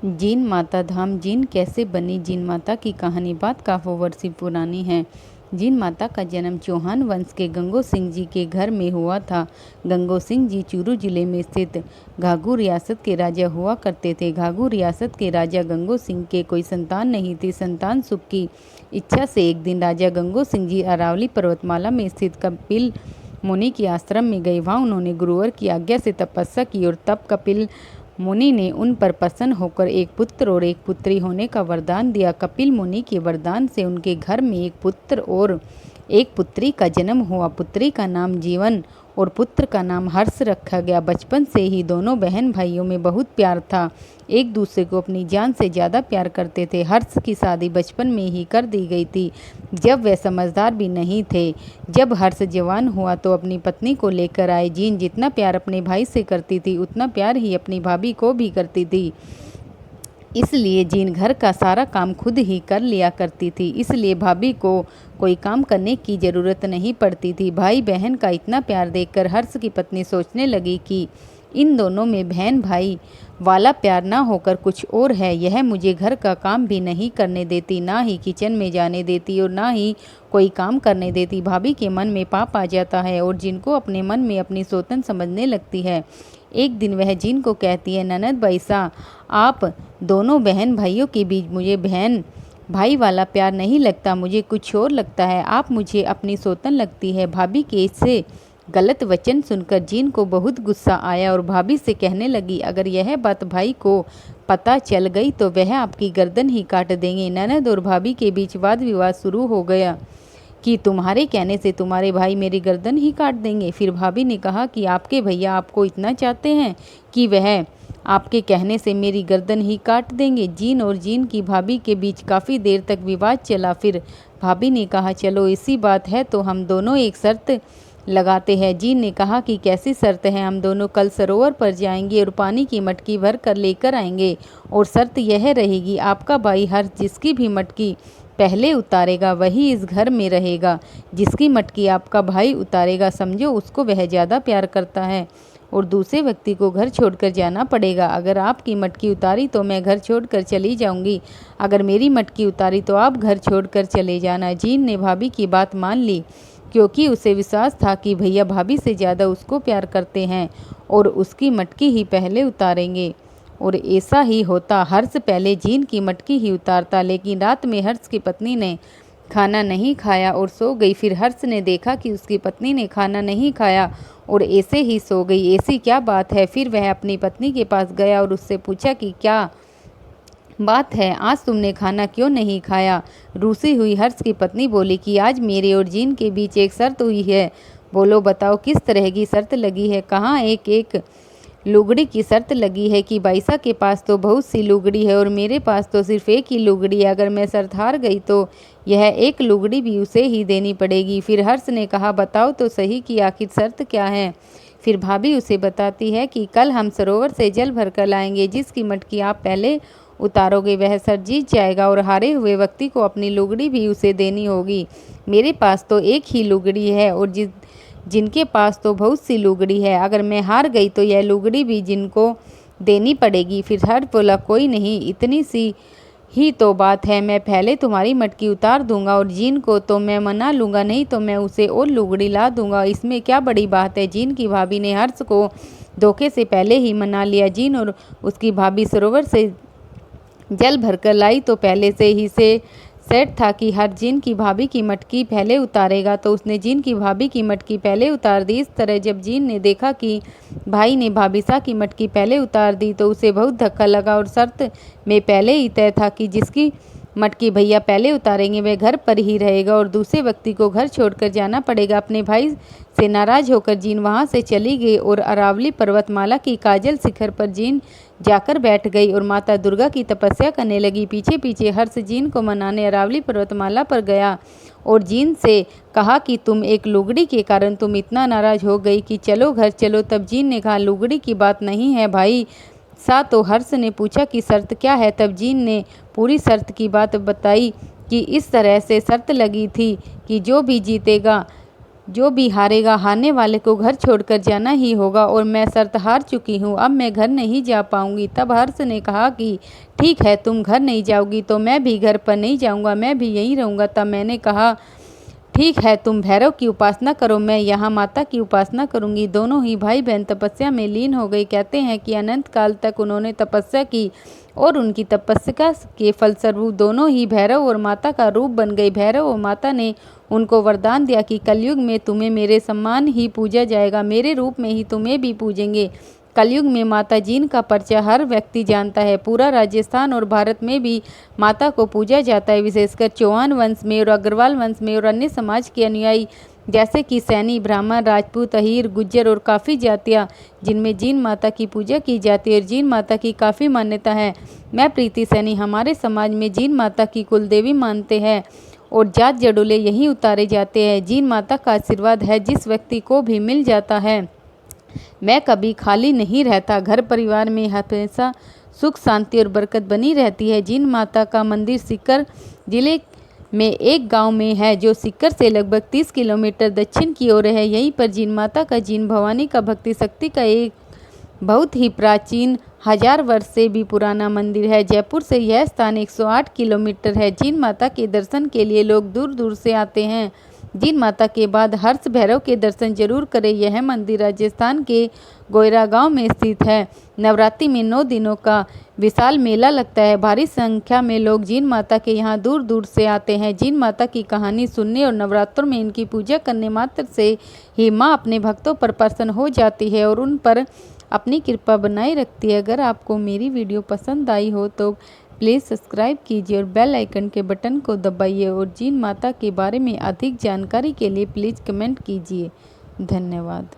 Gene माता धाम gene कैसे बनी। जीन माता की कहानी बात काफ़ी वर्षों पुरानी है। जीन माता का जन्म चौहान वंश के गंगो सिंह जी के घर में हुआ था। गंगो सिंह जी चूरू जिले में स्थित घाघू रियासत के राजा हुआ करते थे। घाघू रियासत के राजा गंगो सिंह के कोई संतान नहीं थी। संतान सुख की इच्छा से एक दिन राजा गंगो सिंह जी अरावली पर्वतमाला में स्थित कपिल मुनि के आश्रम में गए। वहाँ उन्होंने गुरुवर की आज्ञा से तपस्या की और तब कपिल मुनि ने उन पर प्रसन्न होकर एक पुत्र और एक पुत्री होने का वरदान दिया। कपिल मुनि के वरदान से उनके घर में एक पुत्र और एक पुत्री का जन्म हुआ। पुत्री का नाम जीवन और पुत्र का नाम हर्ष रखा गया। बचपन से ही दोनों बहन भाइयों में बहुत प्यार था, एक दूसरे को अपनी जान से ज़्यादा प्यार करते थे। हर्ष की शादी बचपन में ही कर दी गई थी, जब वह समझदार भी नहीं थे। जब हर्ष जवान हुआ तो अपनी पत्नी को लेकर आए। जीन जितना प्यार अपने भाई से करती थी उतना प्यार ही अपनी भाभी को भी करती थी। इसलिए जीन घर का सारा काम खुद ही कर लिया करती थी, इसलिए भाभी को कोई काम करने की ज़रूरत नहीं पड़ती थी। भाई बहन का इतना प्यार देखकर हर्ष की पत्नी सोचने लगी कि इन दोनों में बहन भाई वाला प्यार ना होकर कुछ और है। यह मुझे घर का काम भी नहीं करने देती, ना ही किचन में जाने देती और ना ही कोई काम करने देती। भाभी के मन में पाप आ जाता है और जिनको अपने मन में अपनी सौतन समझने लगती है। एक दिन वह जीन को कहती है, ननद बैसा, आप दोनों बहन भाइयों के बीच मुझे बहन भाई वाला प्यार नहीं लगता, मुझे कुछ और लगता है। आप मुझे अपनी सौतन लगती है। भाभी के इससे गलत वचन सुनकर जीन को बहुत गुस्सा आया और भाभी से कहने लगी, अगर यह बात भाई को पता चल गई तो वह आपकी गर्दन ही काट देंगे। ननद और भाभी के बीच वाद विवाद शुरू हो गया कि तुम्हारे कहने से तुम्हारे भाई मेरी गर्दन ही काट देंगे। फिर भाभी ने कहा कि आपके भैया आपको इतना चाहते हैं कि वह आपके कहने से मेरी गर्दन ही काट देंगे। जीन और जीन की भाभी के बीच काफ़ी देर तक विवाद चला। फिर भाभी ने कहा, चलो इसी बात है तो हम दोनों एक शर्त लगाते हैं। जीन ने कहा कि कैसी शर्त है। हम दोनों कल सरोवर पर जाएंगे और पानी की मटकी भर कर लेकर आएंगे और शर्त यह रहेगी, आपका भाई हर्ष जिसकी भी मटकी पहले उतारेगा वही इस घर में रहेगा। जिसकी मटकी आपका भाई उतारेगा समझो उसको वह ज़्यादा प्यार करता है और दूसरे व्यक्ति को घर छोड़कर जाना पड़ेगा। अगर आपकी मटकी उतारी तो मैं घर छोड़कर चली जाऊंगी, अगर मेरी मटकी उतारी तो आप घर छोड़कर चले जाना। जीन ने भाभी की बात मान ली क्योंकि उसे विश्वास था कि भैया भाभी से ज़्यादा उसको प्यार करते हैं और उसकी मटकी ही पहले उतारेंगे। और ऐसा ही होता। हर्ष पहले जीन की मटकी ही उतारता, लेकिन रात में हर्ष की पत्नी ने खाना नहीं खाया और सो गई। फिर हर्ष ने देखा कि उसकी पत्नी ने खाना नहीं खाया और ऐसे ही सो गई। ऐसी क्या बात है। फिर वह अपनी पत्नी के पास गया और उससे पूछा कि क्या बात है, आज तुमने खाना क्यों नहीं खाया। रूसी हुई हर्ष की पत्नी बोली कि आज मेरे और जीन के बीच एक शर्त हुई है। बोलो बताओ किस तरह की शर्त लगी है। कहाँ एक एक लुगड़ी की शर्त लगी है कि बाईसा के पास तो बहुत सी लुगड़ी है और मेरे पास तो सिर्फ एक ही लुगड़ी है। अगर मैं शर्त हार गई तो यह एक लुगड़ी भी उसे ही देनी पड़ेगी। फिर हर्ष ने कहा, बताओ तो सही कि आखिर शर्त क्या है। फिर भाभी उसे बताती है कि कल हम सरोवर से जल भर कर लाएंगे, जिसकी मटकी आप पहले उतारोगे वह सर जीत जाएगा और हारे हुए व्यक्ति को अपनी लुगड़ी भी उसे देनी होगी। मेरे पास तो एक ही लुगड़ी है और जिनके पास तो बहुत सी लुगड़ी है, अगर मैं हार गई तो यह लुगड़ी भी जिनको देनी पड़ेगी। फिर हर बोला, कोई नहीं, इतनी सी ही तो बात है, मैं पहले तुम्हारी मटकी उतार दूंगा और जीन को तो मैं मना लूँगा, नहीं तो मैं उसे और लुगड़ी ला दूंगा, इसमें क्या बड़ी बात है। जीन की भाभी ने हर्ष को धोखे से पहले ही मना लिया। जीन और उसकी भाभी सरोवर से जल भरकर लाई तो पहले से ही से सेट था कि हर जीन की भाभी की मटकी पहले उतारेगा, तो उसने जीन की भाभी की मटकी पहले उतार दी। इस तरह जब जीन ने देखा कि भाई ने भाभीसा की मटकी पहले उतार दी तो उसे बहुत धक्का लगा और शर्त में पहले ही तय था कि जिसकी मटकी भैया पहले उतारेंगे वह घर पर ही रहेगा और दूसरे व्यक्ति को घर छोड़कर जाना पड़ेगा। अपने भाई से नाराज होकर जीन वहां से चली गई और अरावली पर्वतमाला की काजल शिखर पर जीन जाकर बैठ गई और माता दुर्गा की तपस्या करने लगी। पीछे पीछे हर्ष जीन को मनाने अरावली पर्वतमाला पर गया और जीन से कहा कि तुम एक लुगड़ी के कारण तुम इतना नाराज हो गई कि चलो घर चलो। तब जीन ने कहा, लुगड़ी की बात नहीं है भाई सा। तो हर्ष ने पूछा कि शर्त क्या है। तब जीन ने पूरी शर्त की बात बताई कि इस तरह से शर्त लगी थी कि जो भी जीतेगा जो भी हारेगा, हारने वाले को घर छोड़कर जाना ही होगा और मैं शर्त हार चुकी हूँ, अब मैं घर नहीं जा पाऊंगी। तब हर्ष ने कहा कि ठीक है, तुम घर नहीं जाओगी तो मैं भी घर पर नहीं जाऊंगा, मैं भी यहीं रहूंगा। तब मैंने कहा ठीक है, तुम भैरव की उपासना करो, मैं यहाँ माता की उपासना करूंगी। दोनों ही भाई बहन तपस्या में लीन हो गए। कहते हैं कि अनंत काल तक उन्होंने तपस्या की और उनकी तपस्या के फलस्वरूप दोनों ही भैरव और माता का रूप बन गए। भैरव और माता ने उनको वरदान दिया कि कलयुग में तुम्हें मेरे सम्मान ही पूजा जाएगा, मेरे रूप में ही तुम्हें भी पूजेंगे। कलयुग में माता जीन का परिचय हर व्यक्ति जानता है। पूरा राजस्थान और भारत में भी माता को पूजा जाता है, विशेषकर चौहान वंश में और अग्रवाल वंश में और अन्य समाज के अनुयायी जैसे कि सैनी, ब्राह्मण, राजपूत, अहीर, गुज्जर और काफ़ी जातियाँ जिनमें जीन माता की पूजा की जाती है और जीन माता की काफ़ी मान्यता है। मैं प्रीति सैनी हमारे समाज में जीन माता की कुलदेवी मानते हैं और जात जड़ोले यहीं उतारे जाते हैं। जीन माता का आशीर्वाद है जिस व्यक्ति को भी मिल जाता है। मैं कभी खाली नहीं रहता, घर परिवार में हमेशा सुख शांति और बरकत बनी रहती है। जीन माता का मंदिर सीकर जिले में एक गांव में है जो सीकर से लगभग 30 किलोमीटर दक्षिण की ओर है। यहीं पर जीन माता का जीन भवानी का भक्ति शक्ति का एक बहुत ही प्राचीन 1000 वर्ष से भी पुराना मंदिर है। जयपुर से यह स्थान 108 किलोमीटर है। जीन माता के दर्शन के लिए लोग दूर दूर से आते हैं। जीन माता के बाद हर्ष भैरव के दर्शन जरूर करें। यह मंदिर राजस्थान के गोयरा गांव में स्थित है। नवरात्रि में 9 दिनों का विशाल मेला लगता है। भारी संख्या में लोग जीन माता के यहाँ दूर दूर से आते हैं। जीन माता की कहानी सुनने और नवरात्रों में इनकी पूजा करने मात्र से ही माँ अपने भक्तों पर प्रसन्न हो जाती है और उन पर अपनी कृपा बनाए रखती है। अगर आपको मेरी वीडियो पसंद आई हो तो प्लीज़ सब्सक्राइब कीजिए और बेल आइकन के बटन को दबाइए और जीन माता के बारे में अधिक जानकारी के लिए प्लीज़ कमेंट कीजिए। धन्यवाद।